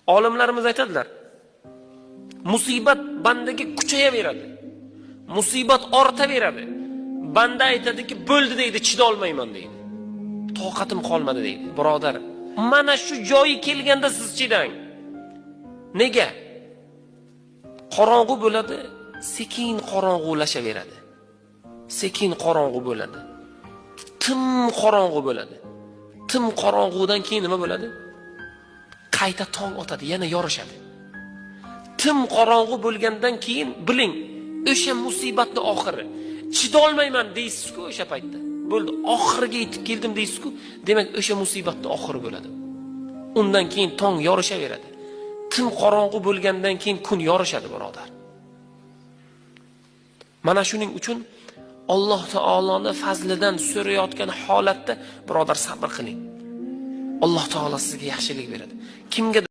Olimlarimiz aytadilar, musibat bandaga kuchayaveradi. Musibat ortaveradi. Banda aytadiki, bo'ldi deydi, chida olmayman deydi. Toqatim qolmadi deydi. Birodar, mana shu joyi kelganda siz chidang. Nega? Qorong'u bo'ladi, sekin qorong'ulashaveradi. Sekin qorong'u bo'ladi. Tim qorong'u bo'ladi. Tim qorong'udan keyin nima bo'ladi? Qayta tong otadi, yana yorishadi. Tim qorong'u bo'lgandan keyin biling, o'sha musibatni oxiri. Chida olmayman deysiz-ku o'sha paytda. Bo'ldi, oxiriga yetib keldim deysiz-ku, demak o'sha musibatning oxiri bo'ladi. Undan keyin tong yorishaveradi. Tim qorong'u bo'lgandan keyin kun yorishadi, birodar. Mana shuning uchun Alloh taoloning fazlidan so'rayotgan holatda birodar sabr qiling. Alloh taolo sizga yaxshilik beradi. Kimga